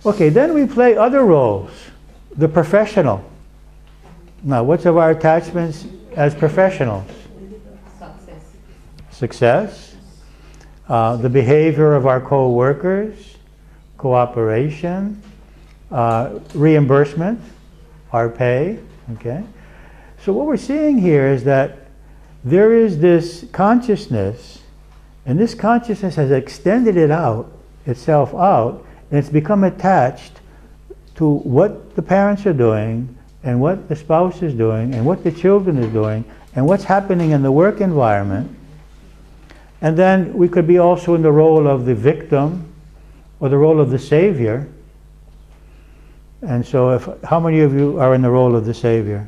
Okay, then we play other roles. The professional. Now, what's of our attachments as professionals? Success. The behavior of our co-workers, cooperation, reimbursement, our pay, okay? So what we're seeing here is that there is this consciousness, and this consciousness has extended itself out, and it's become attached to what the parents are doing, and what the spouse is doing, and what the children is doing, and what's happening in the work environment. And then we could be also in the role of the victim, or the role of the savior. And so how many of you are in the role of the savior?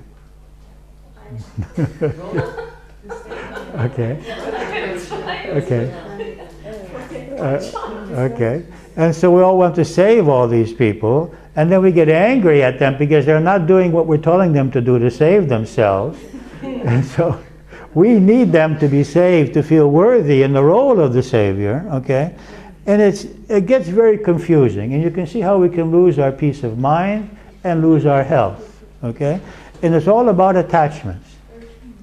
Okay. Okay. Okay. And so we all want to save all these people, and then we get angry at them because they're not doing what we're telling them to do to save themselves. And so we need them to be saved to feel worthy in the role of the savior, okay? And it gets very confusing, and you can see how we can lose our peace of mind and lose our health, okay? And it's all about attachments,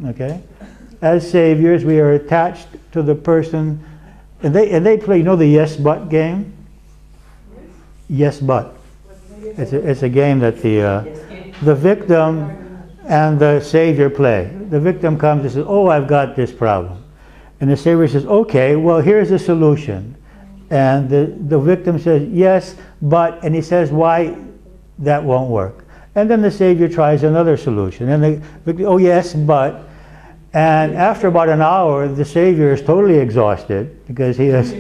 okay? As saviors, we are attached to the person, and they play, you know, the yes but game? Yes but. It's a game that the victim and the savior play. The victim comes and says, oh, I've got this problem. And the savior says, okay, well, here's the solution. And the victim says, yes, but, and he says why that won't work. And then the savior tries another solution. And the victim, oh, yes, but. And after about an hour, the savior is totally exhausted because he has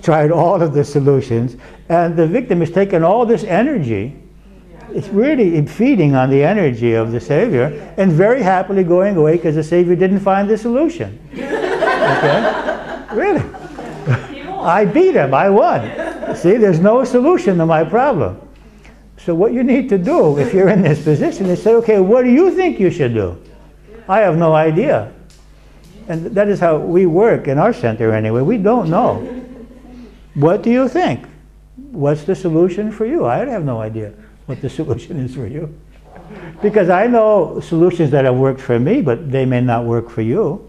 tried all of the solutions. And the victim has taken all this energy. It's really feeding on the energy of the savior and very happily going away because the savior didn't find the solution. Okay? Really? I beat him. I won. See, there's no solution to my problem. So what you need to do if you're in this position is say, okay, what do you think you should do? I have no idea. And that is how we work in our center anyway. We don't know. What do you think? What's the solution for you? I have no idea what the solution is for you. Because I know solutions that have worked for me, but they may not work for you.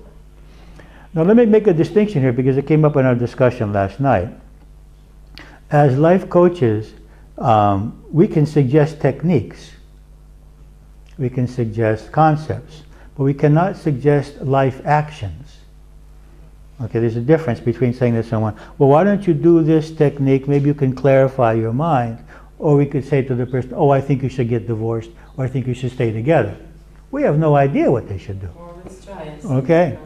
Now let me make a distinction here because it came up in our discussion last night. As life coaches, we can suggest techniques. We can suggest concepts. But we cannot suggest life actions. Okay, there's a difference between saying to someone, well, why don't you do this technique? Maybe you can clarify your mind. Or we could say to the person, oh, I think you should get divorced, or I think you should stay together. We have no idea what they should do. Okay?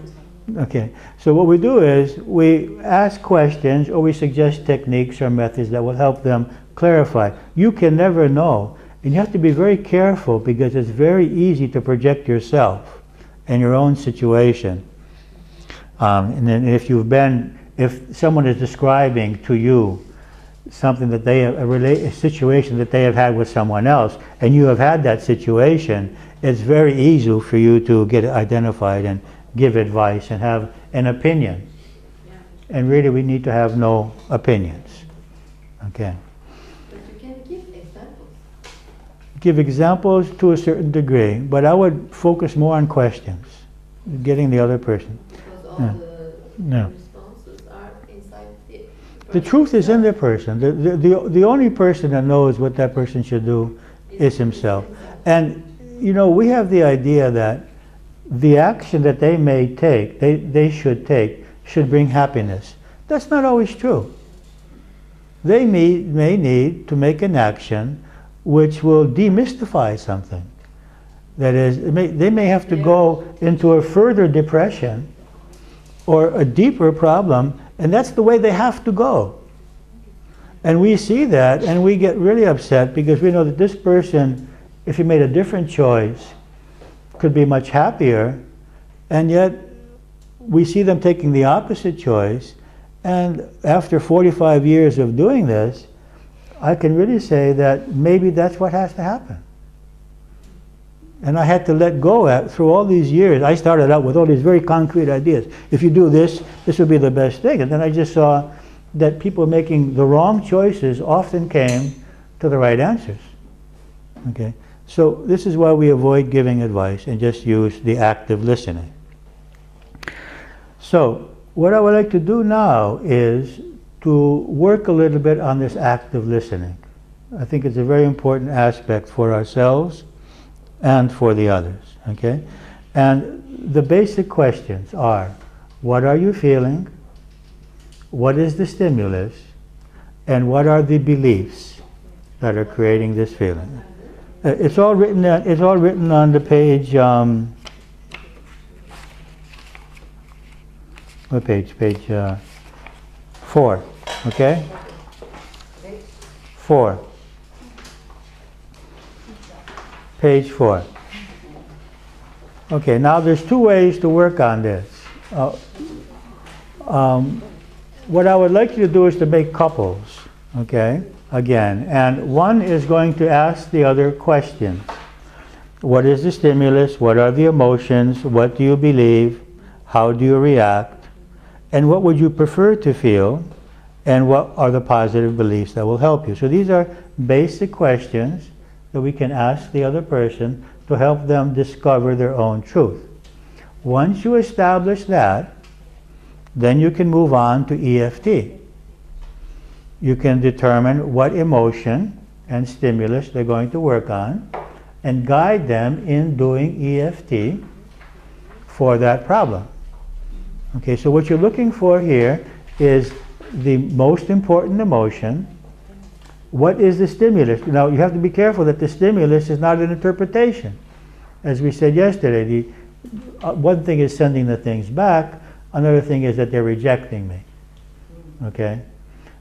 Okay. So what we do is we ask questions, or we suggest techniques or methods that will help them clarify. You can never know. And you have to be very careful because it's very easy to project yourself and your own situation. And then if someone is describing to you something that they have, a situation that they have had with someone else, and you have had that situation, it's very easy for you to get identified and give advice and have an opinion. Yeah. And really we need to have no opinions. Okay. But you can give examples. Give examples to a certain degree, but I would focus more on questions, getting the other person. Because all the responses are inside the person. The truth is in the person. The only person that knows what that person should do is himself. And you know, we have the idea that the action that they may take, they should take, should bring happiness. That's not always true. They may need to make an action which will demystify something. That is, they may have to go into a further depression or a deeper problem, and that's the way they have to go. And we see that, and we get really upset because we know that this person, if he made a different choice, could be much happier, and yet we see them taking the opposite choice. And after 45 years of doing this, I can really say that maybe that's what has to happen. And I had to let go through all these years. I started out with all these very concrete ideas. If you do this, this would be the best thing. And then I just saw that people making the wrong choices often came to the right answers. Okay? So this is why we avoid giving advice and just use the active listening. So what I would like to do now is to work a little bit on this active listening. I think it's a very important aspect for ourselves and for the others. Okay? And the basic questions are, what are you feeling? What is the stimulus? And what are the beliefs that are creating this feeling? It's all written on the page. What page? Page 4. Okay. 4. Page 4. Okay. Now there's two ways to work on this. What I would like you to do is to make couples. Okay. Again, and one is going to ask the other questions. What is the stimulus? What are the emotions? What do you believe? How do you react? And what would you prefer to feel? And what are the positive beliefs that will help you? So these are basic questions that we can ask the other person to help them discover their own truth. Once you establish that, then you can move on to EFT. You can determine what emotion and stimulus they're going to work on and guide them in doing EFT for that problem. Okay, so what you're looking for here is the most important emotion. What is the stimulus? Now, you have to be careful that the stimulus is not an interpretation. As we said yesterday, one thing is sending the things back, another thing is that they're rejecting me. Okay?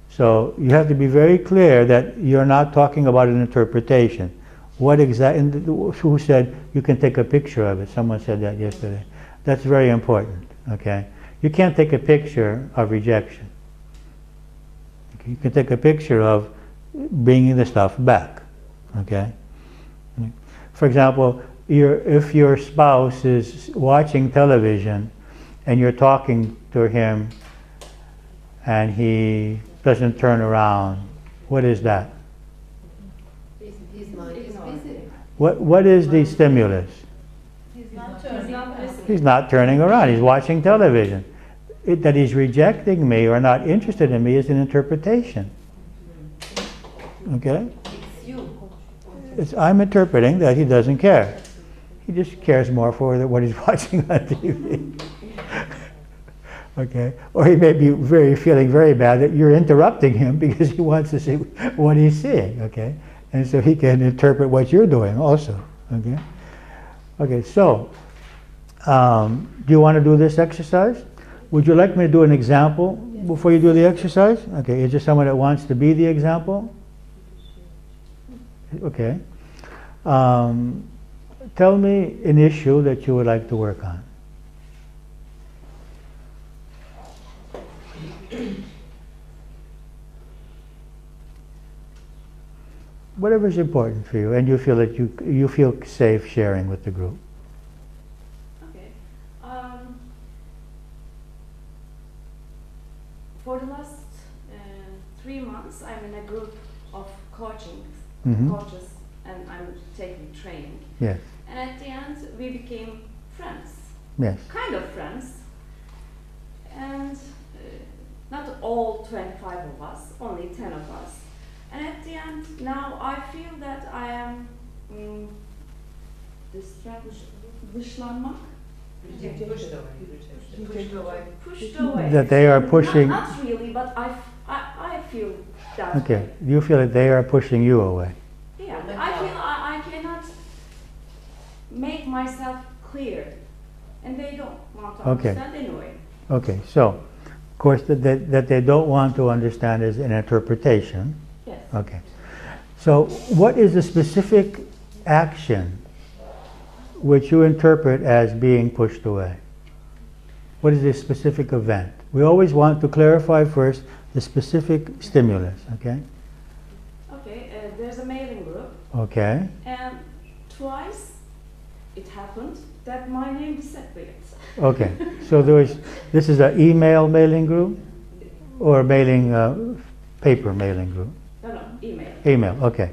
So you have to be very clear that you're not talking about an interpretation. What exactly? Who said you can take a picture of it? Someone said that yesterday. That's very important. Okay, you can't take a picture of rejection. Okay? You can take a picture of bringing the stuff back. Okay. For example, if your spouse is watching television and you're talking to him and he doesn't turn around, what is that? His mind is busy. What is the stimulus? He's not turning around. He's watching television. That he's rejecting me or not interested in me is an interpretation. Okay? It's you. I'm interpreting that he doesn't care. He just cares more for what he's watching on TV. Okay? Or he may be feeling very bad that you're interrupting him because he wants to see what he's seeing. Okay? And so he can interpret what you're doing also. Okay? Okay, so do you want to do this exercise? Would you like me to do an example before you do the exercise? Okay, is there someone that wants to be the example? Okay. Tell me an issue that you would like to work on. Whatever is important for you and you feel that you feel safe sharing with the group. Okay. For the last 3 months, I'm in a group of coaches, and I'm taking training. Yes. And at the end, we became friends. Yes. Kind of friends. And not all 25 of us, only 10 of us. And at the end, now I feel that I am dışlanmak. Pushed away. That they are pushing. Not really, but I feel that. Okay, you feel that they are pushing you away. Yeah, I feel I cannot make myself clear, and they don't want to understand anyway. Okay, so of course that they don't want to understand is an interpretation. Yes. Okay. So what is the specific action which you interpret as being pushed away? What is the specific event? We always want to clarify first the specific stimulus, okay? Okay, there's a mailing group. Okay. And twice it happened that my name disappeared. Okay. So this is an email mailing group or mailing paper mailing group? No, Email. Email, okay.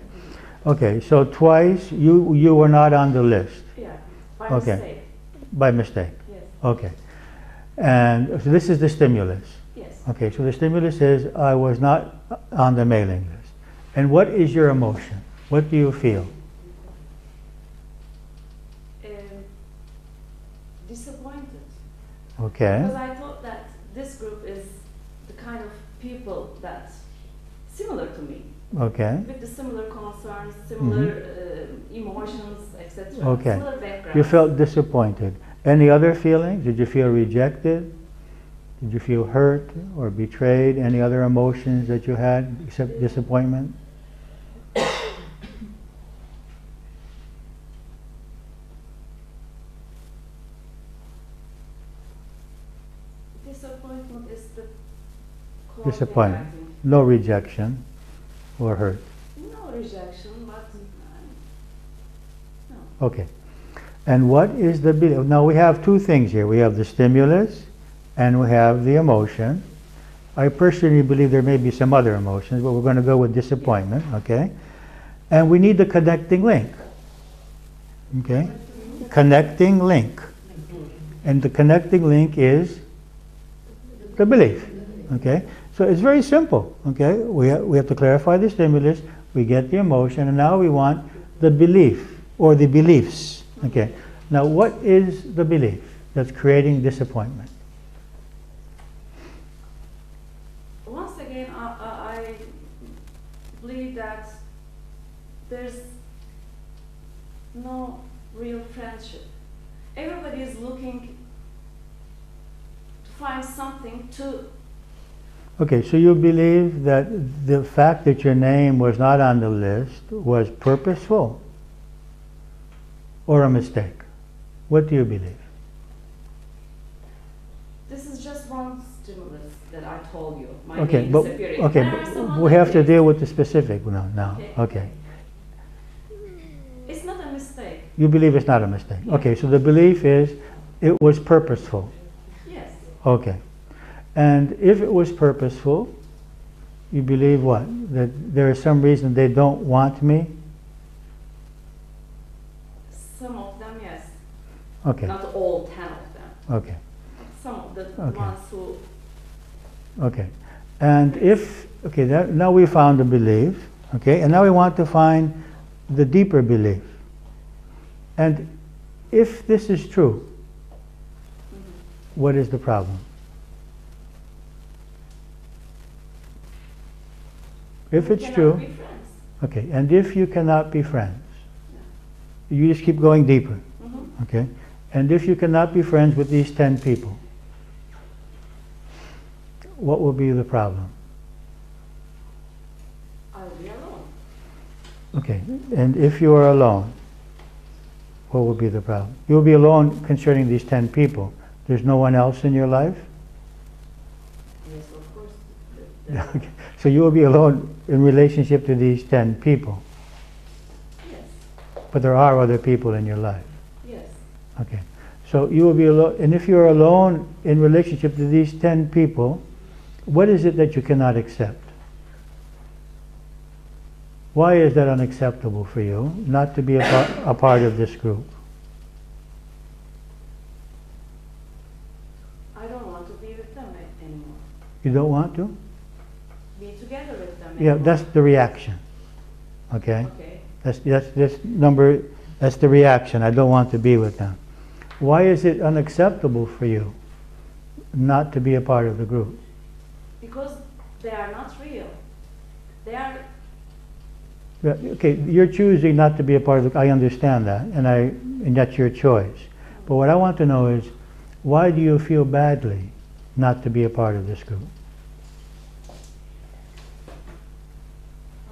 Okay, so twice you were not on the list. Yeah, by Okay. mistake. By mistake. Yes. Okay. And so this is the stimulus. Yes. Okay, so the stimulus is I was not on the mailing list. And what is your emotion? What do you feel? Disappointed. Okay. Because I thought that this group is the kind of people that similar to me, Okay. with the similar concerns, similar emotions, etc. Okay. Similar backgrounds. You felt disappointed. Any other feelings? Did you feel rejected? Did you feel hurt or betrayed? Any other emotions that you had except disappointment? Disappointment is the Disappointment. No rejection or hurt. No rejection, but no. Okay. And what is the belief? Now we have two things here. We have the stimulus and we have the emotion. I personally believe there may be some other emotions, but we're going to go with disappointment, okay? And we need the connecting link. Okay? Connecting link. And the connecting link is the belief. Okay? So it's very simple. Okay? We have to clarify the stimulus, we get the emotion, and now we want the belief or the beliefs. Okay? Now what is the belief that's creating disappointment? Once again, I believe that there's no real friendship. Everybody is looking to find something to. Okay, so you believe that the fact that your name was not on the list was purposeful or a mistake? What do you believe? This is just one stimulus that I told you. My Okay, name but disappearing. okay, There are some but other we have to things. deal with the specific now. Okay. Okay. It's not a mistake. You believe it's not a mistake. Okay, so the belief is it was purposeful. Yes. Okay. And if it was purposeful, you believe what? That there is some reason they don't want me? Some of them, yes. Okay. Not all 10 of them. Okay. Some of the Okay. ones who. Okay. And if, okay, now we found the belief, okay, and now we want to find the deeper belief. And if this is true, what is the problem? If we it's cannot true, be friends. okay, and if you cannot be friends, you just keep going deeper, okay? And if you cannot be friends with these 10 people, what will be the problem? I'll be alone. Okay, and if you are alone, what will be the problem? You'll be alone concerning these 10 people. There's no one else in your life? Yes, of course. Okay. So you will be alone in relationship to these 10 people. Yes. But there are other people in your life. Yes. Okay. So you will be alone, and if you're alone in relationship to these 10 people, what is it that you cannot accept? Why is that unacceptable for you, not to be a part of this group? I don't want to be with them anymore. You don't want to? Be together with them Yeah, anymore. that's the reaction. Okay? Okay. That's the reaction. I don't want to be with them. Why is it unacceptable for you not to be a part of the group? Because they are not real. They are. Yeah, okay, you're choosing not to be a part of the, I understand that, and that's your choice. But what I want to know is, why do you feel badly not to be a part of this group?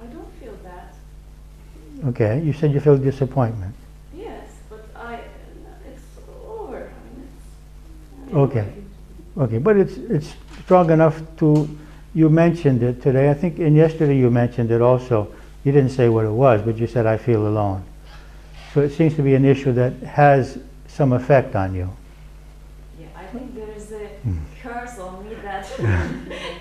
I don't feel bad. Okay, you said you feel disappointment. Yes, but it's over. I mean, it's. Okay, okay, but it's strong enough to, you mentioned it today, I think, and yesterday you mentioned it also. You didn't say what it was, but you said, I feel alone. So it seems to be an issue that has some effect on you. Yeah, I think there is a curse on me that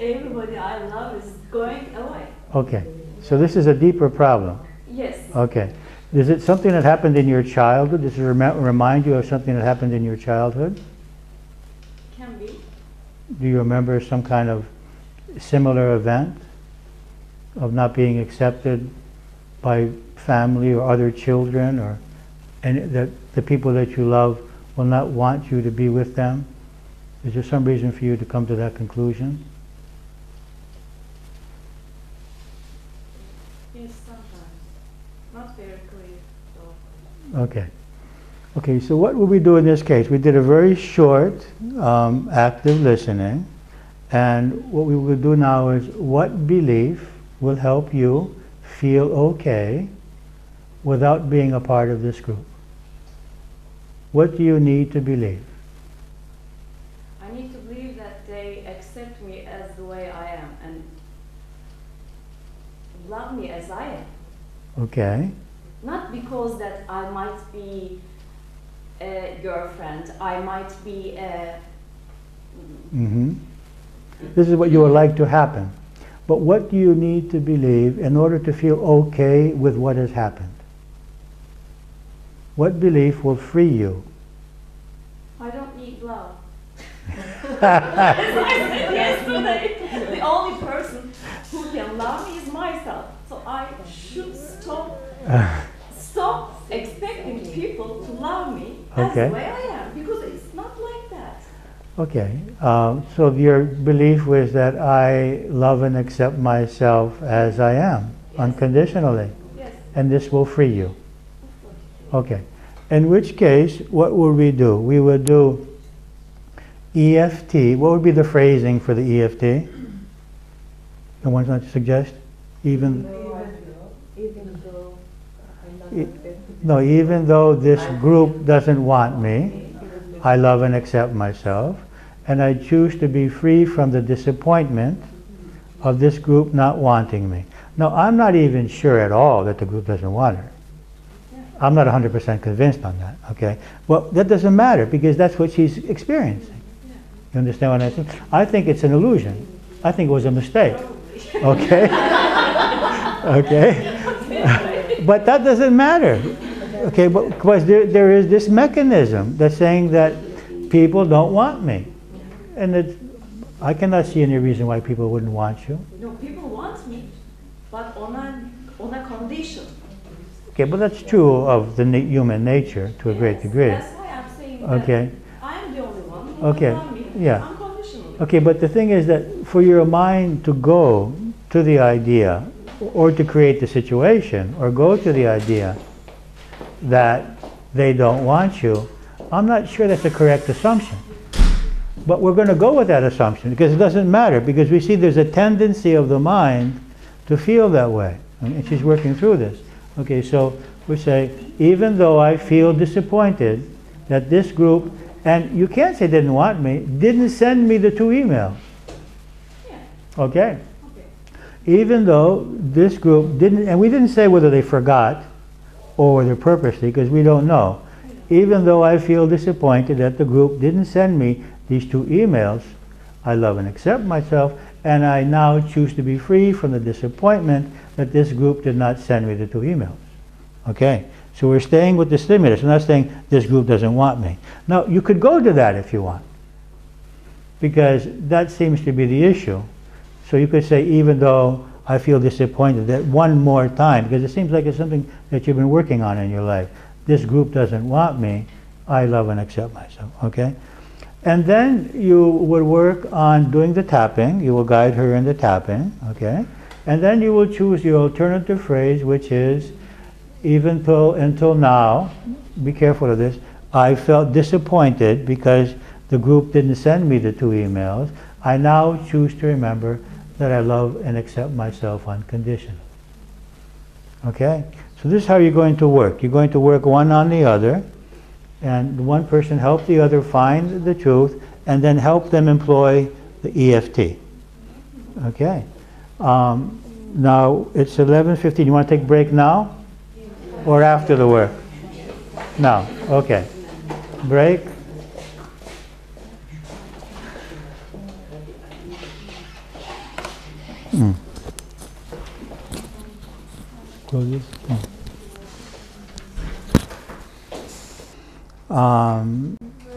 everybody I love is going away. Okay, So this is a deeper problem. Yes. Okay. Is it something that happened in your childhood? Does it remind you of something that happened in your childhood? Can be. Do you remember some kind of similar event of not being accepted by family or other children, or and that the people that you love will not want you to be with them? Is there some reason for you to come to that conclusion? Yes, sometimes. Not very clear, though. Okay. Okay, so what will we do in this case? We did a very short, active listening, and what we will do now is, what belief will help you feel okay without being a part of this group? What do you need to believe? I need to believe that they accept me as the way I am and love me as I am. Okay. Not because that I might be a girlfriend, I might be a... This is what you would like to happen. But what do you need to believe in order to feel okay with what has happened? What belief will free you? I don't need love. As I said yesterday, the only person who can love me is myself. So I should stop expecting people to love me as the way I am, because it's not like that. Okay, so your belief was that I love and accept myself as I am, unconditionally. Yes. And this will free you. Okay. In which case, what would we do? We would do EFT. What would be the phrasing for the EFT? Someone want to suggest? Even though this group doesn't want me, I love and accept myself, and I choose to be free from the disappointment of this group not wanting me. Now, I'm not even sure at all that the group doesn't want her. I'm not 100% convinced on that, okay? Well, that doesn't matter, because that's what she's experiencing. You understand what I think? I think it's an illusion. I think it was a mistake, okay? Okay? But that doesn't matter, okay? Because there is this mechanism that's saying that people don't want me. And I cannot see any reason why people wouldn't want you. No, people want me, but on a condition. Okay, but that's true of the human nature to a great degree. That's why I'm saying that I'm the only one who Okay, love me unconditionally. Okay, but the thing is that for your mind to go to the idea, or to create the situation, or go to the idea that they don't want you, I'm not sure that's a correct assumption. But we're going to go with that assumption, because it doesn't matter, because we see there's a tendency of the mind to feel that way. And she's working through this. Okay, so we say, even though I feel disappointed that this group, and you can't say didn't want me, didn't send me the 2 emails. Yeah. Okay? Even though this group didn't, and we didn't say whether they forgot or whether purposely, because we don't know. Even though I feel disappointed that the group didn't send me these 2 emails, I love and accept myself, and I now choose to be free from the disappointment that this group did not send me the 2 emails. Okay, so we're staying with the stimulus. We're not saying this group doesn't want me. Now, you could go to that if you want, because that seems to be the issue. So you could say, even though I feel disappointed, that one more time, because it seems like it's something that you've been working on in your life. This group doesn't want me, I love and accept myself. Okay? And then you would work on doing the tapping. You will guide her in the tapping, okay? And then you will choose your alternative phrase, which is, even until now, be careful of this, I felt disappointed because the group didn't send me the 2 emails. I now choose to remember that I love and accept myself unconditionally. Okay? So this is how you're going to work. You're going to work one on the other, and one person help the other find the truth, and then help them employ the EFT. Okay. Now it's 11:15. You want to take a break now, or after the work? Now. Okay. Break. show this?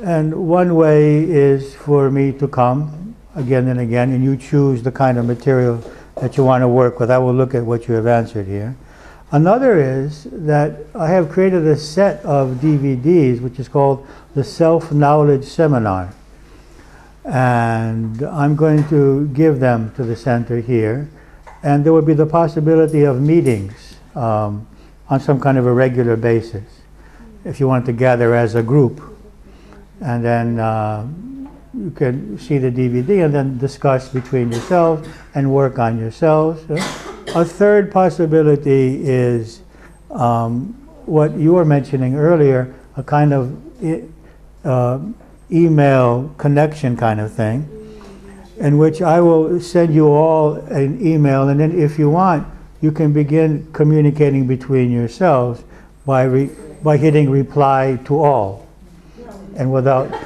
And one way is for me to come again and again, and you choose the kind of material that you want to work with. I will look at what you have answered here. Another is that I have created a set of DVDs which is called the Self-Knowledge Seminar. And I'm going to give them to the center here. And there will be the possibility of meetings on some kind of a regular basis, if you want to gather as a group. And then you can see the DVD and then discuss between yourselves and work on yourselves. A third possibility is what you were mentioning earlier, a kind of email connection kind of thing, in which I will send you all an email, and then if you want, you can begin communicating between yourselves by hitting reply to all, and without. So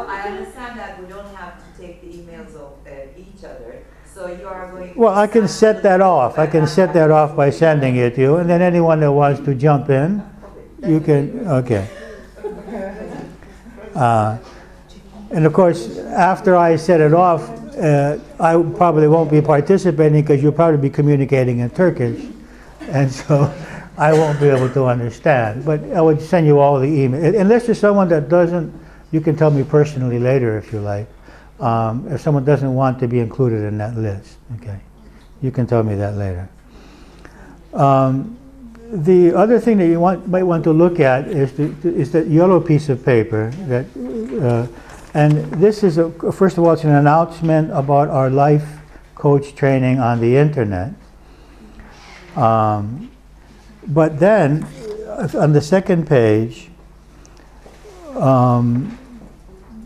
I understand that we don't have to take the emails of each other. So you are going. Well, I can set that off. I can set that off by sending it to you, and then anyone that wants to jump in, you can. Okay. And of course, after I set it off, I probably won't be participating because you'll probably be communicating in Turkish, and so I won't be able to understand. But I would send you all the email. Unless there's someone that doesn't, you can tell me personally later if you like. If someone doesn't want to be included in that list, okay, you can tell me that later. The other thing that you might want to look at is that yellow piece of paper that, and this is first of all, it's an announcement about our life coach training on the internet. But then on the second page,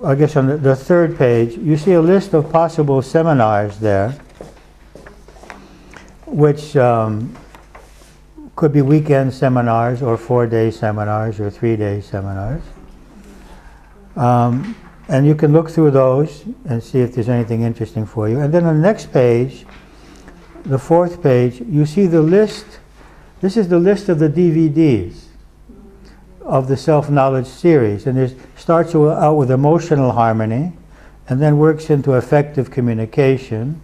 I guess on the third page, you see a list of possible seminars there, which could be weekend seminars or 4-day seminars or 3-day seminars. And you can look through those and see if there's anything interesting for you. And then on the next page, the fourth page, you see the list. This is the list of the DVDs of the Self-Knowledge series, and it starts out with emotional harmony, and then works into effective communication,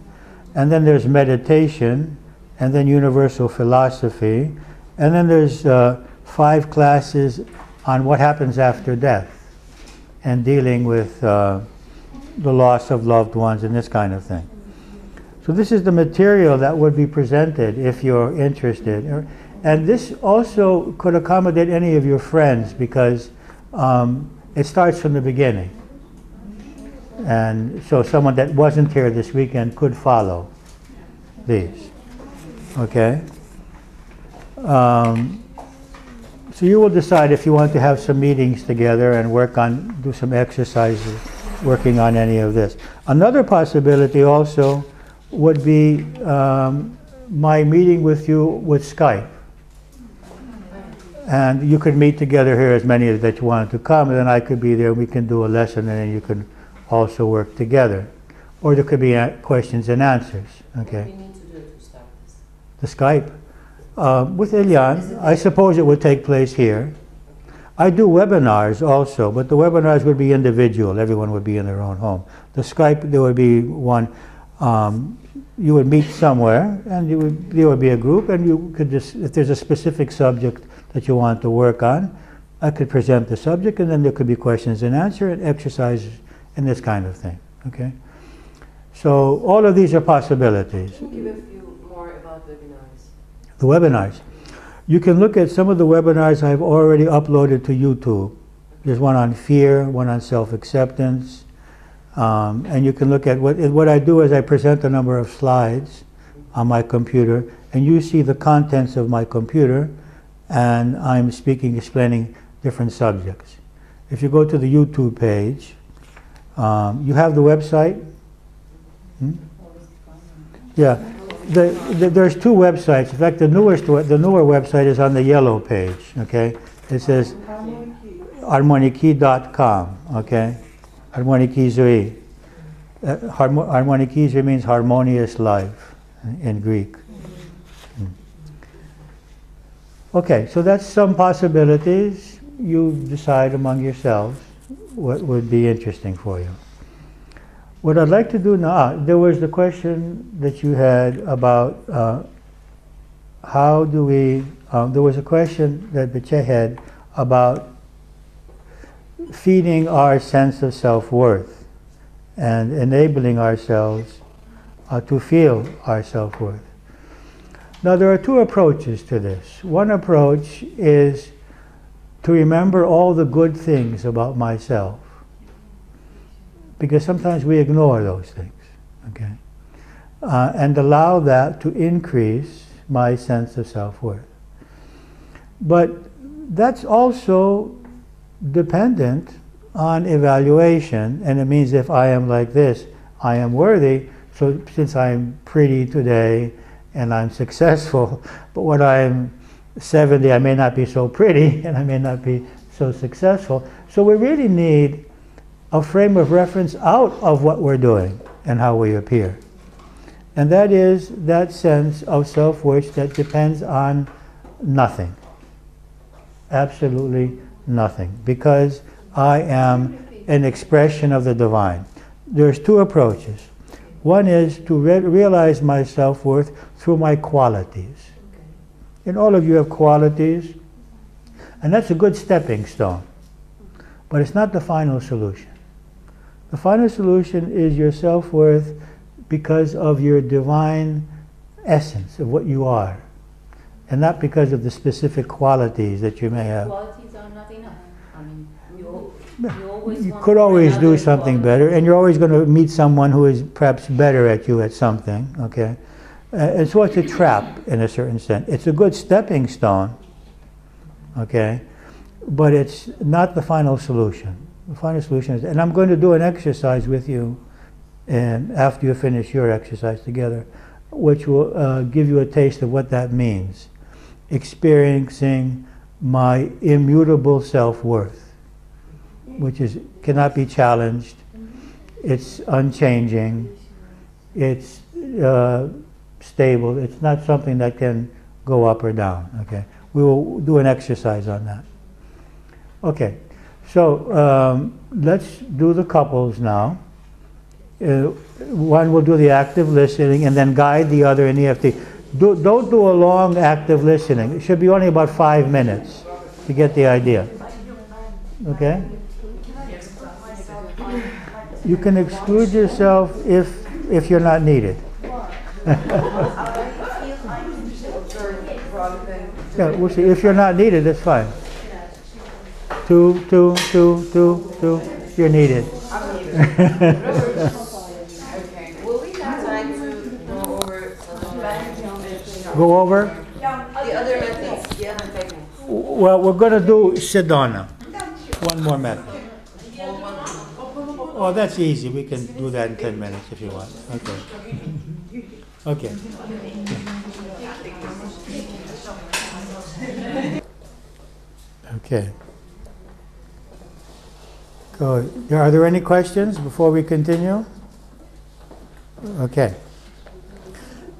and then there's meditation, and then universal philosophy, and then there's 5 classes on what happens after death, and dealing with the loss of loved ones and this kind of thing. So this is the material that would be presented if you're interested. And this also could accommodate any of your friends because it starts from the beginning. And so someone that wasn't here this weekend could follow these. Okay? So you will decide if you want to have some meetings together and do some exercises working on any of this. Another possibility also would be my meeting with you with Skype. And you could meet together here, as many that you wanted to come, and then I could be there, we can do a lesson, and then you can also work together. Or there could be questions and answers. Okay. What do we need to do to start this? The Skype? With Ilyan, I suppose it would take place here. I do webinars also, but the webinars would be individual. Everyone would be in their own home. The Skype, there would be one, you would meet somewhere, and there would be a group, and you could just, if there's a specific subject that you want to work on, I could present the subject, and then there could be questions and answers and exercises and this kind of thing. Okay? So all of these are possibilities. Give a few more about webinars. The webinars. You can look at some of the webinars I've already uploaded to YouTube. There's one on fear, one on self-acceptance, and you can look at what I do is I present a number of slides on my computer, and you see the contents of my computer, and I'm explaining different subjects. If you go to the YouTube page, you have the website? Yeah, there's 2 websites. In fact, the newer website is on the yellow page. Okay, it says harmonikizui.com, okay? Harmonikizui. Harmonikizui means harmonious life in Greek. Okay, so that's some possibilities. You decide among yourselves what would be interesting for you. What I'd like to do now, there was the question that you had about how do we, there was a question that Biche had about feeding our sense of self-worth and enabling ourselves to feel our self-worth. Now there are two approaches to this. One approach is to remember all the good things about myself, because sometimes we ignore those things, okay? And allow that to increase my sense of self-worth. But that's also dependent on evaluation, and it means if I am like this, I am worthy, so since I'm pretty today and I'm successful, but when I'm 70 I may not be so pretty and I may not be so successful. So we really need a frame of reference out of what we're doing and how we appear. And that is that sense of self-worth that depends on nothing. Absolutely nothing. Because I am an expression of the divine. There's two approaches. One is to realize my self-worth through my qualities. And all of you have qualities, and that's a good stepping stone. But it's not the final solution. The final solution is your self-worth because of your divine essence of what you are, and not because of the specific qualities that you may have. Qualities are not enough. I mean, You could always do something better, and you're always going to meet someone who is perhaps better at you at something, okay? And so it's a trap in a certain sense. It's a good stepping stone, okay? But it's not the final solution. The final solution is, and I'm going to do an exercise with you, and after you finish your exercise together, which will give you a taste of what that means. Experiencing my immutable self-worth, which cannot be challenged. It's unchanging. It's stable. It's not something that can go up or down. Okay, we will do an exercise on that. Okay, so let's do the couples now. One will do the active listening and then guide the other in EFT. Don't do a long active listening. It should be only about 5 minutes to get the idea. Okay? You can exclude yourself if you're not needed. Yeah, we'll see. If you're not needed, that's fine. Two, you're needed. Go over? The other methods, the other techniques. Well, we're going to do Sedona. One more method. Oh, that's easy. We can do that in 10 minutes if you want. Okay. Okay. Okay. Good. Are there any questions before we continue? Okay.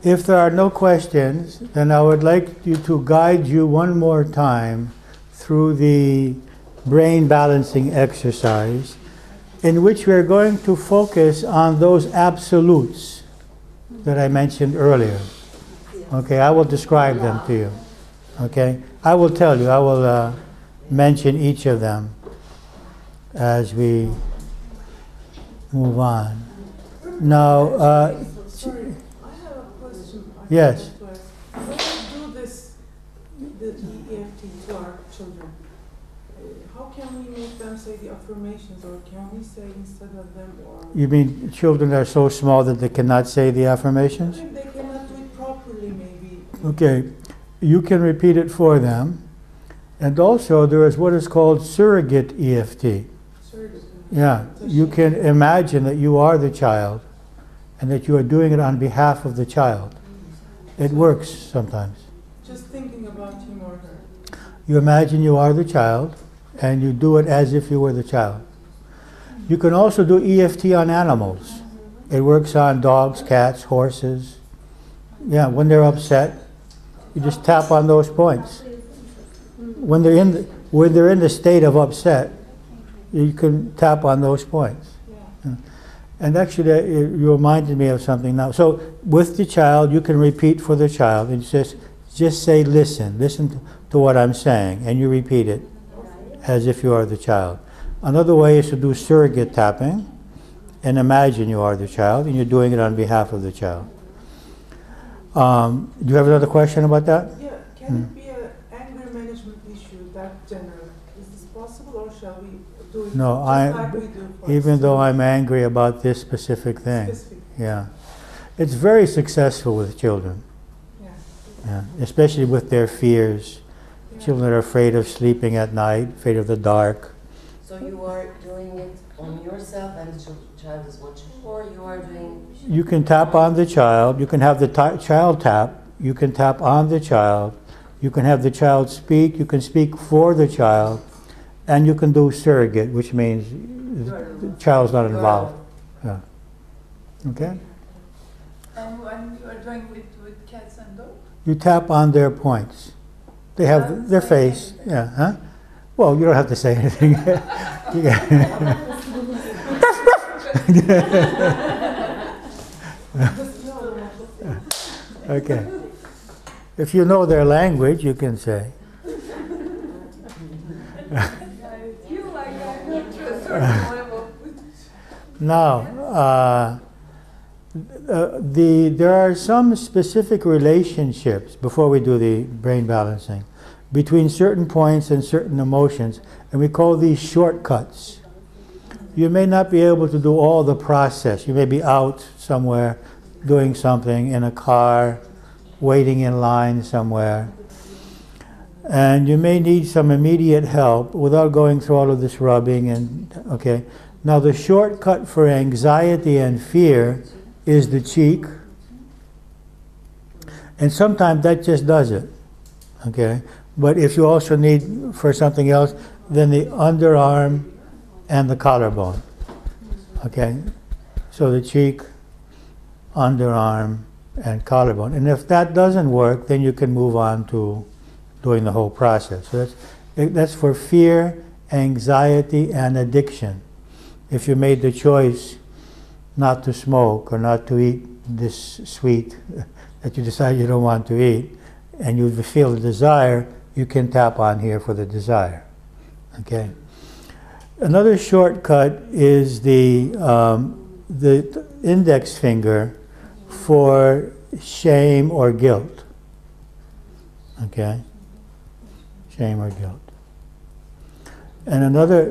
If there are no questions, then I would like you to guide you one more time through the brain balancing exercise, in which we are going to focus on those absolutes that I mentioned earlier. Okay, I will describe them to you. Okay, I will tell you, I will mention each of them as we move on. Now, sorry, I have a question. Yes. When we do this, the EFT to our children, how can we make them say the affirmations, or can we say instead of them, or? You mean children are so small that they cannot say the I affirmations? think they cannot do it properly, maybe. Okay, you can repeat it for them. And also there is what is called surrogate EFT. Surrogate. Yeah, you can imagine that you are the child and that you are doing it on behalf of the child. It works sometimes. Just thinking about him or her. You imagine you are the child and you do it as if you were the child. You can also do EFT on animals. It works on dogs, cats, horses. Yeah, when they're upset, you just tap on those points. When they're in the state of upset, you can tap on those points. Yeah. And actually, you reminded me of something now. So with the child, you can repeat for the child and just say, listen to what I'm saying, and you repeat it as if you are the child. Another way is to do surrogate tapping and imagine you are the child, and you're doing it on behalf of the child. Do you have another question about that? Yeah, can it be an anger management issue that general? Is this possible, or shall we do it No, like we do for even though I'm angry about this specific thing. specific? Yeah. It's very successful with children. Yeah. Yeah. Especially with their fears. Yeah. Children are afraid of sleeping at night, afraid of the dark. So you are doing it on yourself and the child is watching, or you are doing... You can tap on the child. You can have the child tap. You can tap on the child. You can have the child speak. You can speak for the child. And you can do surrogate, which means the child's not involved. Yeah. Okay? And when you are doing with cats and dogs? You tap on their points. They have their face. Yeah. Huh? Well, you don't have to say anything. Okay. If you know their language, you can say. Now, there are some specific relationships, before we do the brain balancing, between certain points and certain emotions, and we call these shortcuts. You may not be able to do all the process. You may be out somewhere doing something, in a car, waiting in line somewhere, and you may need some immediate help without going through all of this rubbing and, okay. Now the shortcut for anxiety and fear is the cheek, and sometimes that just does it, okay. But if you also need for something else, then the underarm and the collarbone, okay. So the cheek, underarm, and collarbone. And if that doesn't work, then you can move on to doing the whole process. So that's for fear, anxiety, and addiction. If you made the choice not to smoke or not to eat this sweet that you decide you don't want to eat, and you feel the desire, you can tap on here for the desire. Okay. Another shortcut is the index finger for shame or guilt. Okay? Shame or guilt. And another,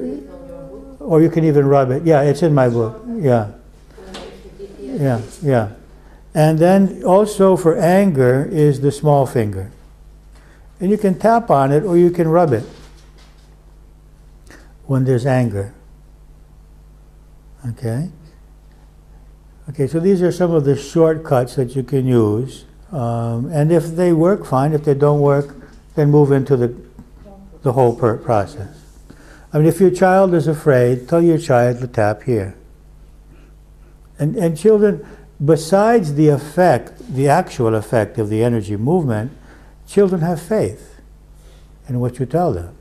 or you can even rub it. Yeah, it's in my book. Yeah. Yeah, yeah. And then also for anger is the small finger. And you can tap on it or you can rub it when there's anger. Okay? Okay, so these are some of the shortcuts that you can use. And if they work, fine. If they don't work, then move into the whole process. I mean, if your child is afraid, tell your child to tap here. And children, besides the effect, the actual effect of the energy movement, children have faith in what you tell them.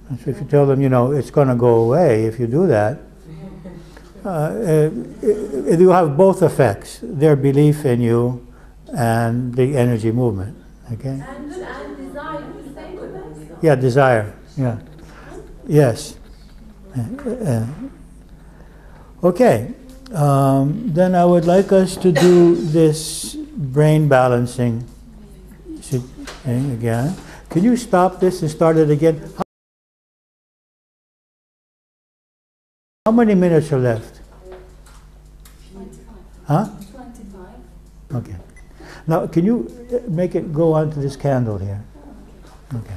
And so if you tell them, you know, it's going to go away if you do that, you have both effects, their belief in you and the energy movement. Okay? And desire, the same with that? Yeah, desire. Yeah. Yes. Okay. Then I would like us to do this brain balancing thing again. Can you stop this and start it again? How many minutes are left? 25. Huh? 25. Okay. Now, can you make it go onto this candle here? Okay.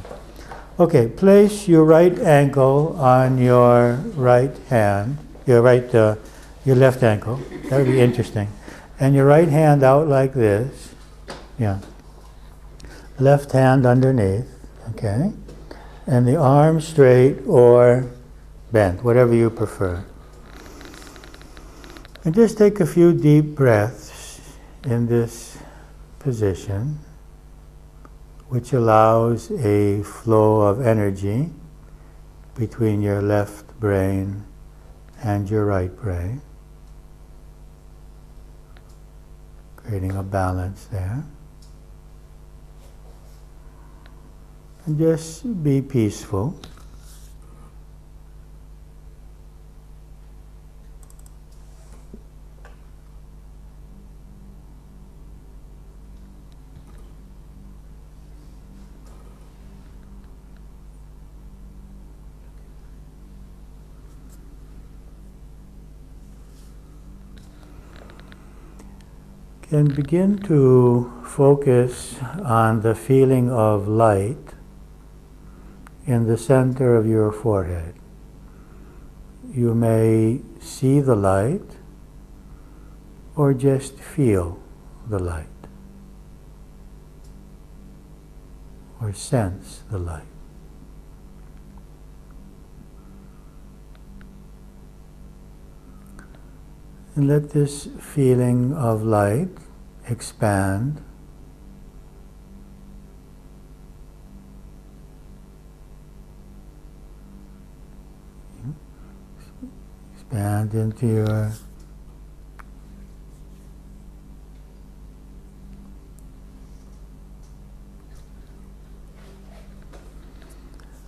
Okay, place your right ankle on your right hand, your left ankle. That would be interesting. And your right hand out like this. Yeah. Left hand underneath. Okay. And the arms straight or bent, whatever you prefer. And just take a few deep breaths in this position, which allows a flow of energy between your left brain and your right brain, creating a balance there. And just be peaceful. And begin to focus on the feeling of light in the center of your forehead. You may see the light or just feel the light or sense the light. And let this feeling of light expand into your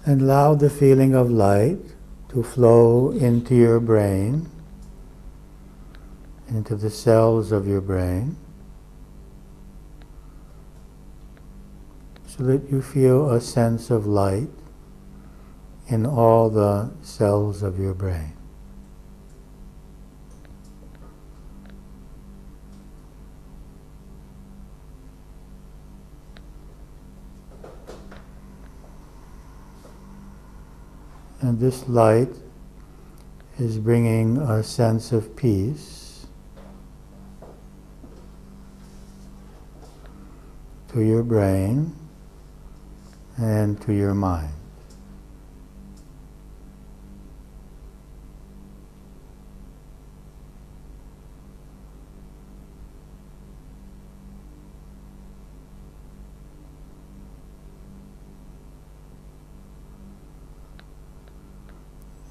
and allow the feeling of light to flow into your brain, into the cells of your brain, so that you feel a sense of light in all the cells of your brain. And this light is bringing a sense of peace to your brain and to your mind.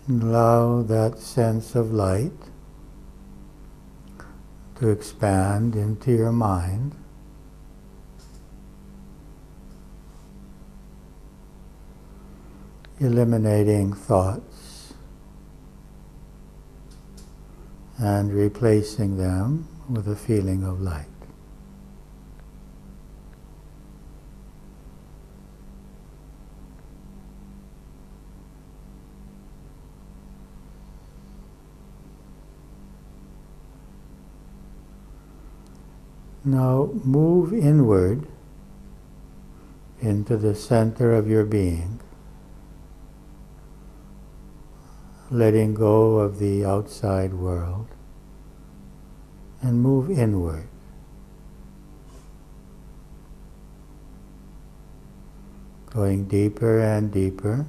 And allow that sense of light to expand into your mind, eliminating thoughts and replacing them with a feeling of light. Now move inward into the center of your being, letting go of the outside world, and move inward. Going deeper and deeper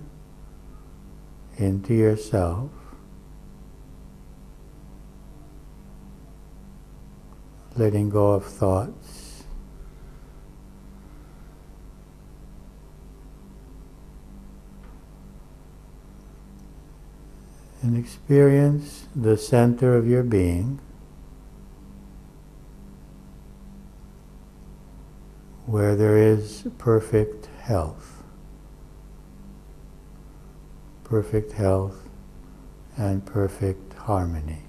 into yourself, letting go of thoughts, and experience the center of your being, where there is perfect health and perfect harmony.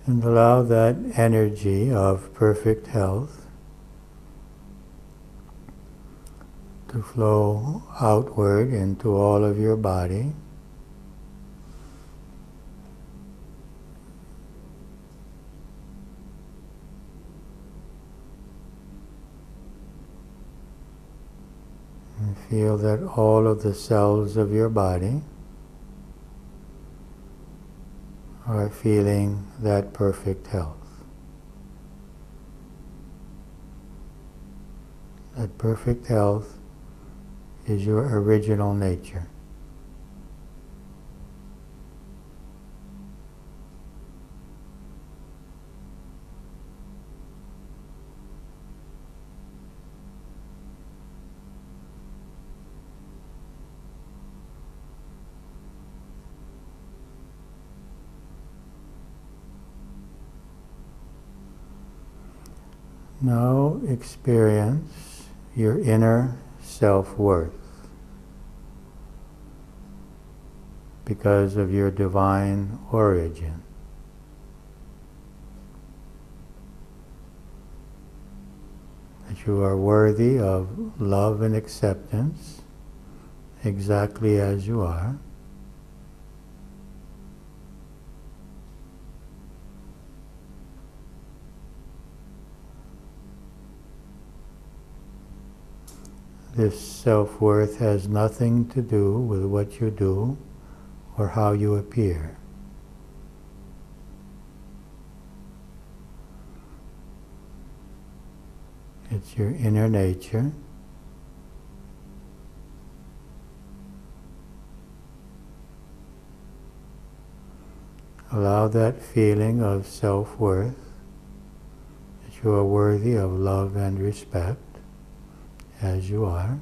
And allow that energy of perfect health to flow outward into all of your body, and feel that all of the cells of your body are feeling that perfect health. That perfect health is your original nature. Now experience your inner self-worth because of your divine origin. That you are worthy of love and acceptance exactly as you are. This self-worth has nothing to do with what you do or how you appear. It's your inner nature. Allow that feeling of self-worth, that you are worthy of love and respect as you are,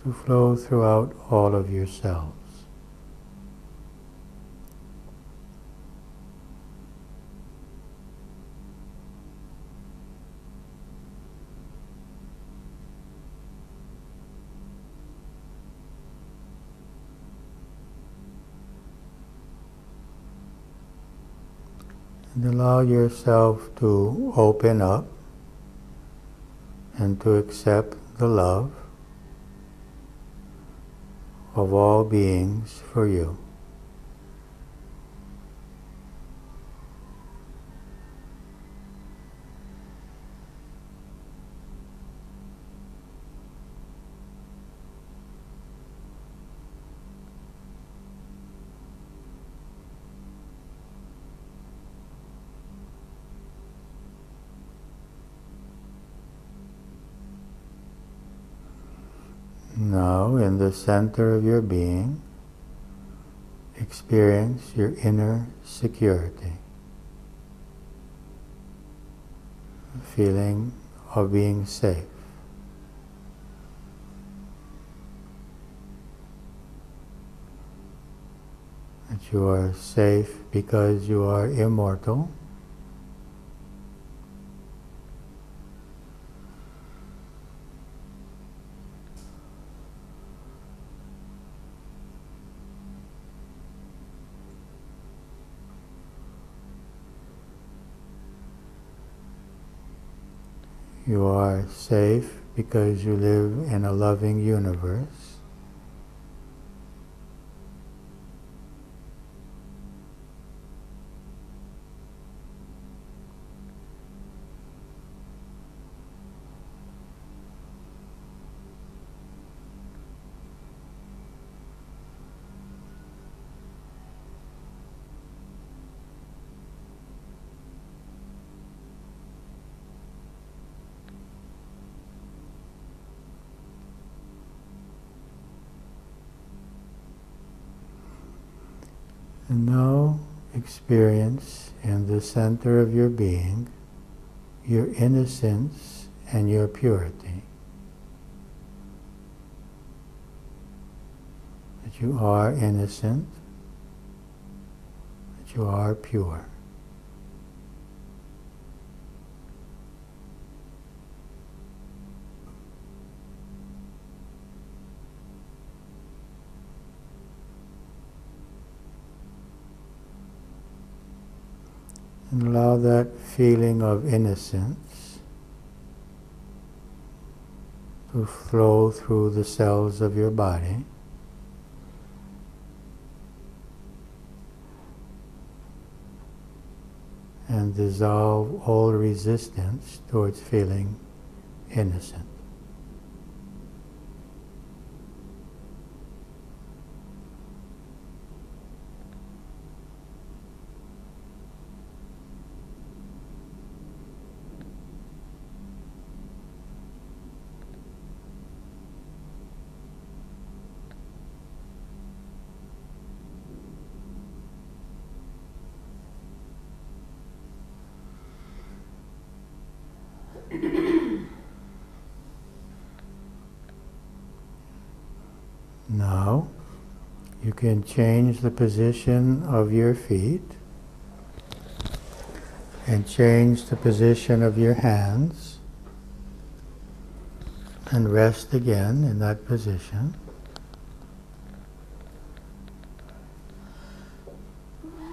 to flow throughout all of yourselves. And allow yourself to open up and to accept the love of all beings for you. Now, in the center of your being, experience your inner security, a feeling of being safe. That you are safe because you are immortal. You are safe because you live in a loving universe. And now experience in the center of your being your innocence and your purity. That you are innocent, that you are pure. And allow that feeling of innocence to flow through the cells of your body. And dissolve all resistance towards feeling innocent. Now, you can change the position of your feet and change the position of your hands and rest again in that position.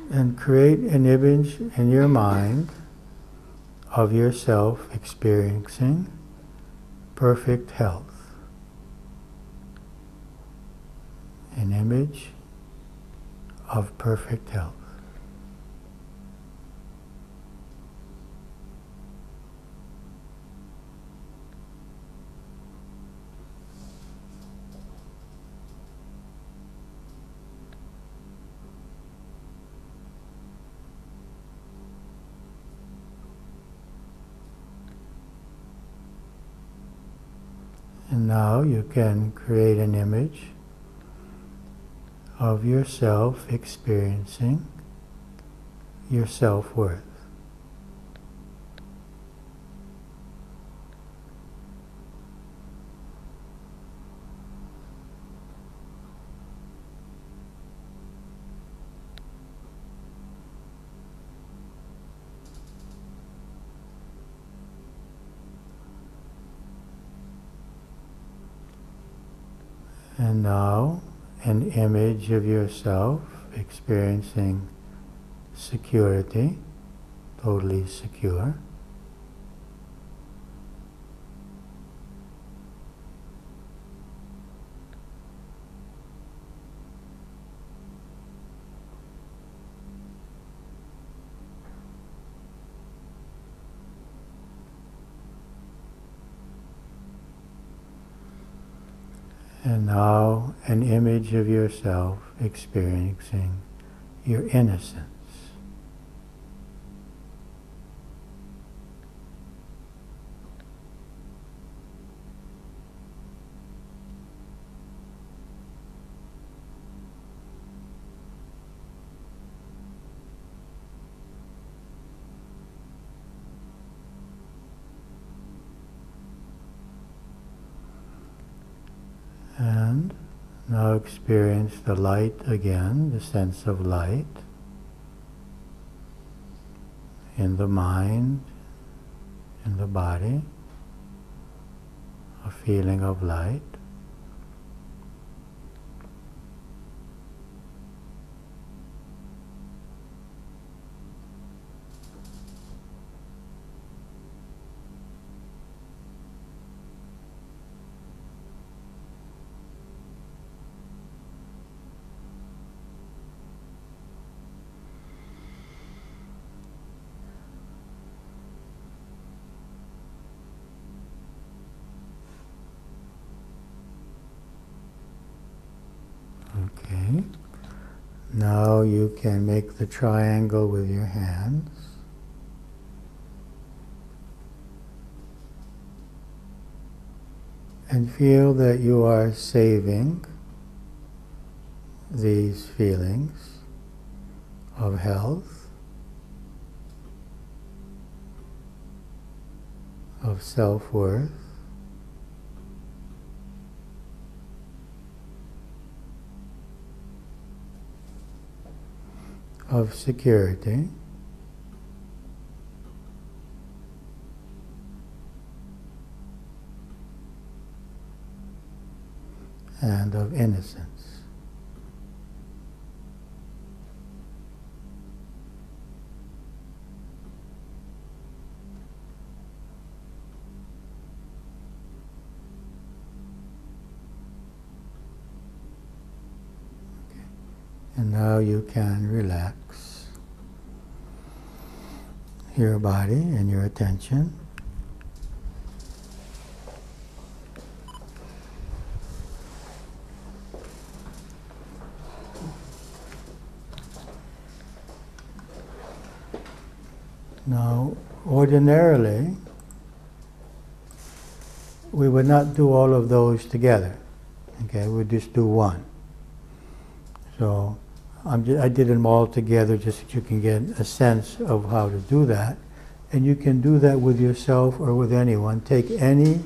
And create an image in your mind of yourself experiencing perfect health. An image of perfect health. And now you can create an image of yourself experiencing your self-worth. And now, an image of yourself experiencing security, totally secure. And now an image of yourself experiencing your innocence. And now experience the light again, the sense of light in the mind, in the body, a feeling of light. Okay. Now you can make the triangle with your hands. And feel that you are saving these feelings of health, of self-worth, of security, and of innocence. And now you can relax your body and your attention. Now, ordinarily, we would not do all of those together. Okay, we'd just do one. So I did them all together just so you can get a sense of how to do that. And you can do that with yourself or with anyone. Take any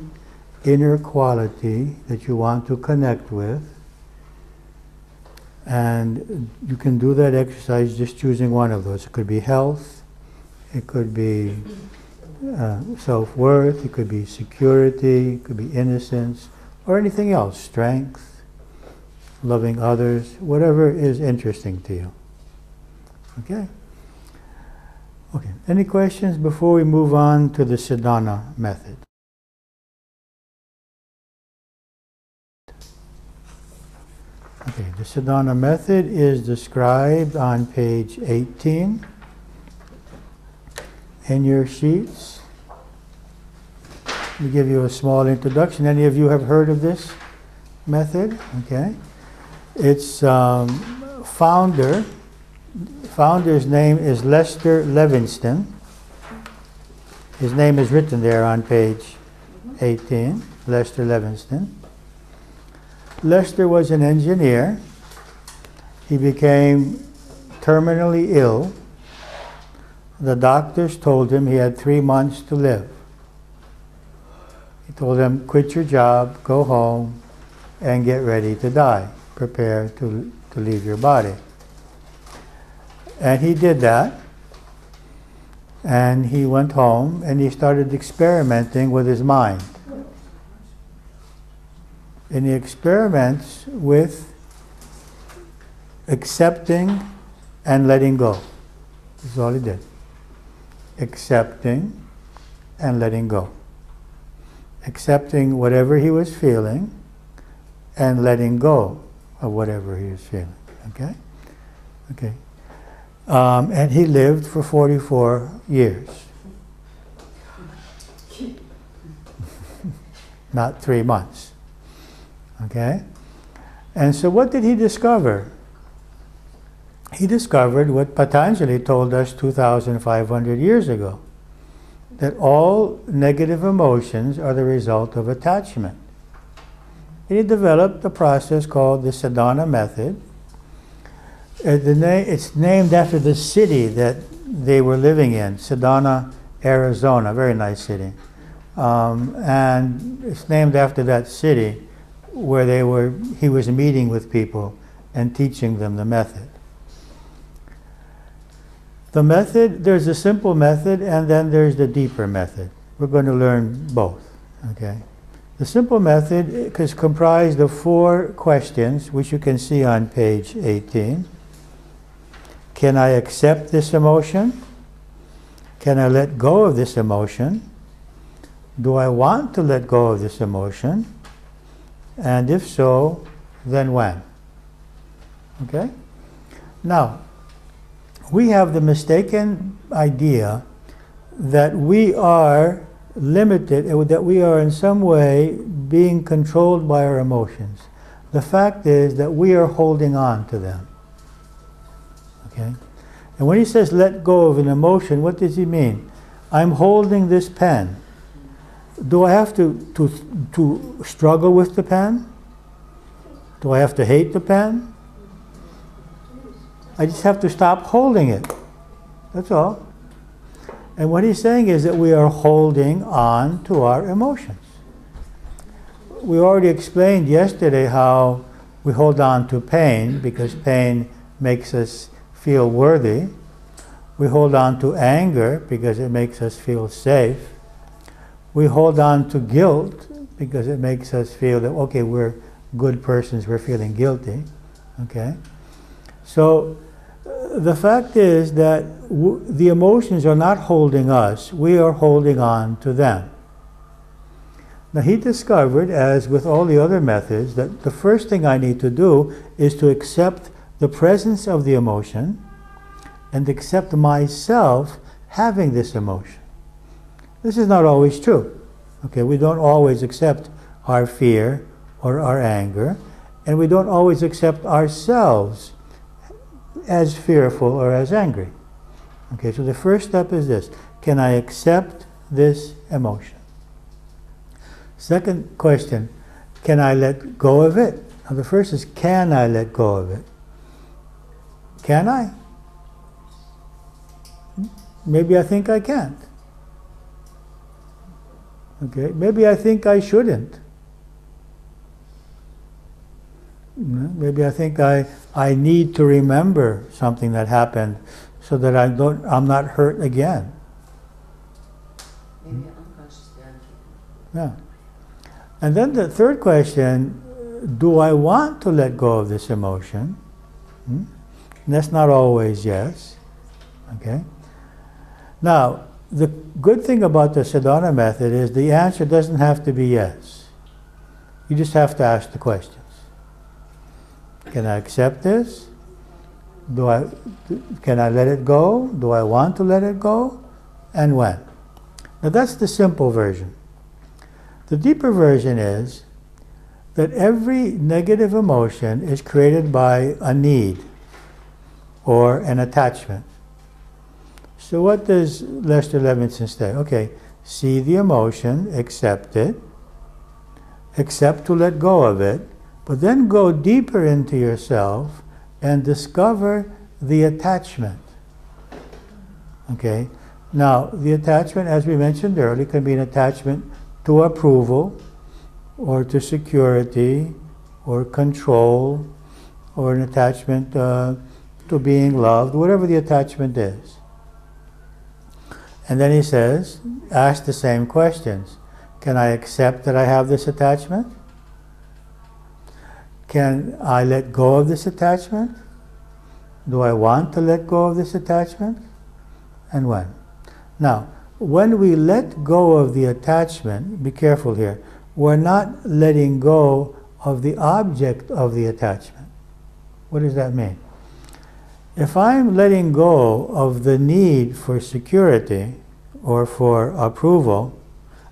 inner quality that you want to connect with And you can do that exercise just choosing one of those. It could be health, it could be self-worth, it could be security, it could be innocence, or anything else, strength, loving others, whatever is interesting to you. Okay? Okay. Any questions before we move on to the Sadhana method? Okay, the Sadhana method is described on page 18 in your sheets. Let me give you a small introduction. Any of you have heard of this method? Okay. Its founder's name is Lester Levingston. His name is written there on page 18, Lester Levingston. Lester was an engineer. He became terminally ill. The doctors told him he had 3 months to live. He told them, quit your job, go home, and get ready to die. Prepare to leave your body. And he did that. And he went home and he started experimenting with his mind. And he experiments with accepting and letting go. That's all he did. Accepting and letting go. Accepting whatever he was feeling and letting go of whatever he was feeling. Okay? Okay. And he lived for 44 years. Not 3 months. Okay? And so what did he discover? He discovered what Patanjali told us 2,500 years ago, that all negative emotions are the result of attachment. He developed a process called the Sadhana method. It's named after the city that they were living in, Sedona, Arizona, very nice city. And it's named after that city where he was meeting with people and teaching them the method. The method, there's a simple method and then there's the deeper method. We're going to learn both, okay? The simple method is comprised of 4 questions, which you can see on page 18. Can I accept this emotion? Can I let go of this emotion? Do I want to let go of this emotion? And if so, then when? Okay? Now, we have the mistaken idea that we are limited, that we are in some way being controlled by our emotions. The fact is that we are holding on to them. Okay? And when he says let go of an emotion, what does he mean? I'm holding this pen. Do I have to struggle with the pen? Do I have to hate the pen? I just have to stop holding it. That's all. And what he's saying is that we are holding on to our emotions. We already explained yesterday how we hold on to pain because pain makes us feel worthy. We hold on to anger because it makes us feel safe. We hold on to guilt because it makes us feel that, okay, we're good persons, we're feeling guilty. Okay? So the fact is that the emotions are not holding us, we are holding on to them. Now he discovered, as with all the other methods, that the first thing I need to do is to accept the presence of the emotion and accept myself having this emotion. This is not always true. Okay, we don't always accept our fear or our anger, and we don't always accept ourselves as fearful or as angry. Okay, so the first step is this. Can I accept this emotion? Second question, can I let go of it? Now the first is, can I let go of it? Can I? Maybe I think I can't. Okay, maybe I think I shouldn't. Maybe I think I I need to remember something that happened so that I'm not hurt again. Maybe unconsciously I'm keeping. Yeah. And then the third question, do I want to let go of this emotion? And that's not always yes. Okay? Now, the good thing about the Sadhana method is the answer doesn't have to be yes. You just have to ask the questions. Can I accept this? Can I let it go? Do I want to let it go? And when? Now that's the simple version. The deeper version is that every negative emotion is created by a need or an attachment. So what does Lester Levinson say? Okay, see the emotion, accept it, accept to let go of it, but then go deeper into yourself and discover the attachment. Okay? Now, the attachment, as we mentioned earlier, can be an attachment to approval, or to security, or control, or an attachment to being loved, whatever the attachment is. And then he says, ask the same questions. Can I accept that I have this attachment? Can I let go of this attachment? Do I want to let go of this attachment? And when? Now, when we let go of the attachment, be careful here, we're not letting go of the object of the attachment. What does that mean? If I'm letting go of the need for security or for approval,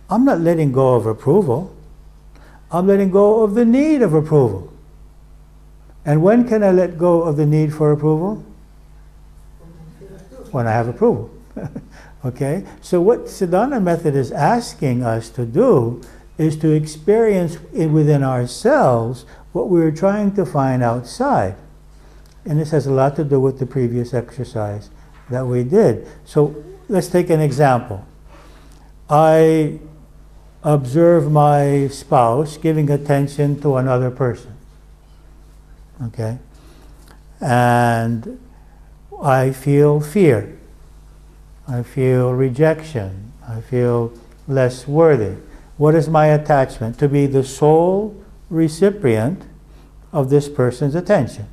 I'm not letting go of approval. I'm letting go of the need of approval. And when can I let go of the need for approval? When I have approval. Okay? So what Sadhana method is asking us to do is to experience within ourselves what we were trying to find outside. And this has a lot to do with the previous exercise that we did. So let's take an example. I observe my spouse giving attention to another person. Okay? And I feel fear. I feel rejection. I feel less worthy. What is my attachment? To be the sole recipient of this person's attention.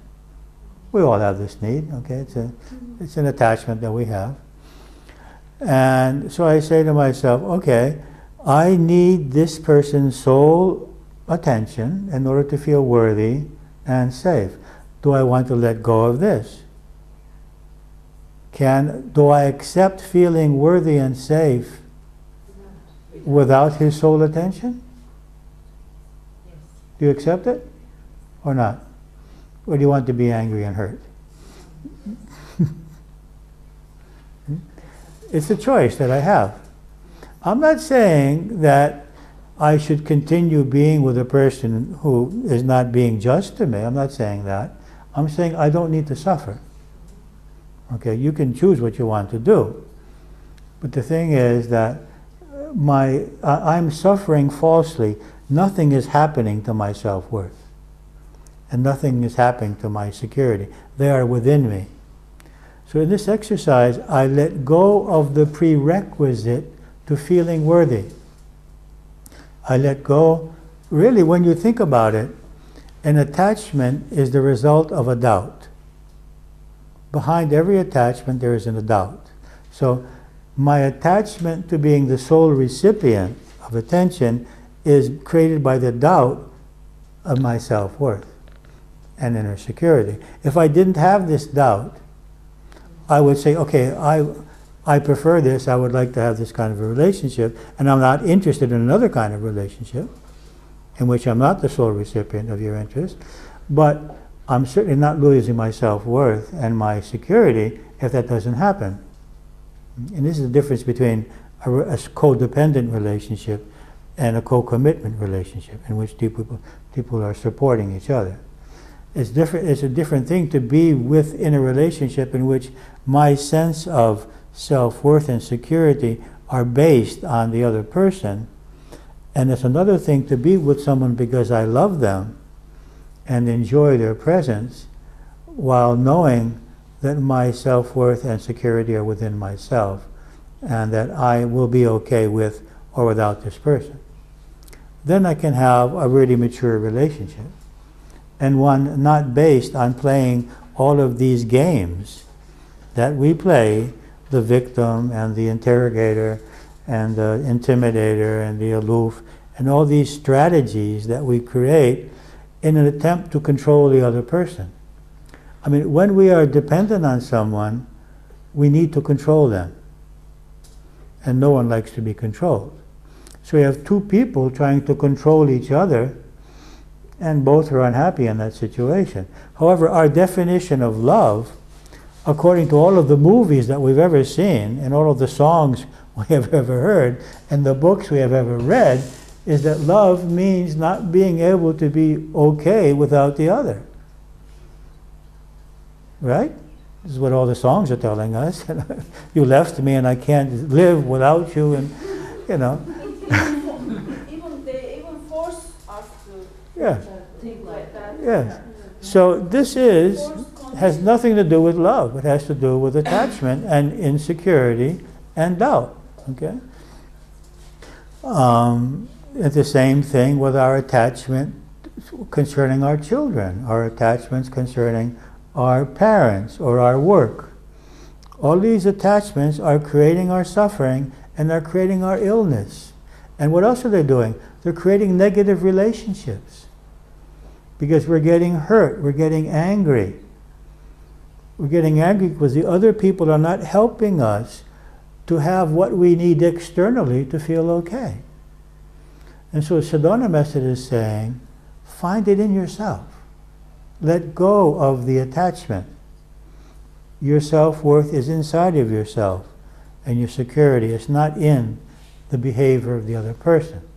We all have this need, okay? It's an attachment that we have. And so I say to myself, okay, I need this person's sole attention in order to feel worthy and safe. Do I want to let go of this? Do I accept feeling worthy and safe without his sole attention? Do you accept it or not? Or do you want to be angry and hurt? It's a choice that I have. I'm not saying that I should continue being with a person who is not being just to me. I'm not saying that. I'm saying I don't need to suffer. Okay, you can choose what you want to do. But the thing is that I'm suffering falsely. Nothing is happening to my self-worth. And nothing is happening to my security. They are within me. So in this exercise, I let go of the prerequisite to feeling worthy. I let go, really when you think about it, an attachment is the result of a doubt. Behind every attachment there is a doubt. So my attachment to being the sole recipient of attention is created by the doubt of my self-worth and inner security. If I didn't have this doubt, I would say, okay, I prefer this, I would like to have this kind of a relationship, and I'm not interested in another kind of relationship in which I'm not the sole recipient of your interest, but I'm certainly not losing my self-worth and my security if that doesn't happen. And this is the difference between a codependent relationship and a co-commitment relationship in which people are supporting each other. It's a different thing to be within a relationship in which my sense of self-worth and security are based on the other person. And it's another thing to be with someone because I love them and enjoy their presence, while knowing that my self-worth and security are within myself, and that I will be okay with or without this person. Then I can have a really mature relationship, and one not based on playing all of these games that we play, the victim and the interrogator and the intimidator and the aloof, and all these strategies that we create in an attempt to control the other person. I mean, when we are dependent on someone, we need to control them. And no one likes to be controlled. So we have two people trying to control each other, and both are unhappy in that situation. However, our definition of love, according to all of the movies that we've ever seen, and all of the songs we have ever heard, and the books we have ever read, is that love means not being able to be okay without the other. Right? This is what all the songs are telling us. You left me and I can't live without you, and you know. They even force us to Yeah. think like that. Yes. So this has nothing to do with love. It has to do with attachment and insecurity and doubt. Okay. It's the same thing with our attachment concerning our children, our attachments concerning our parents or our work. All these attachments are creating our suffering, and they're creating our illness. And what else are they doing? They're creating negative relationships. Because we're getting hurt, we're getting angry. We're getting angry because the other people are not helping us to have what we need externally to feel okay. And so Sedona method is saying, find it in yourself. Let go of the attachment. Your self-worth is inside of yourself, and your security is not in the behavior of the other person.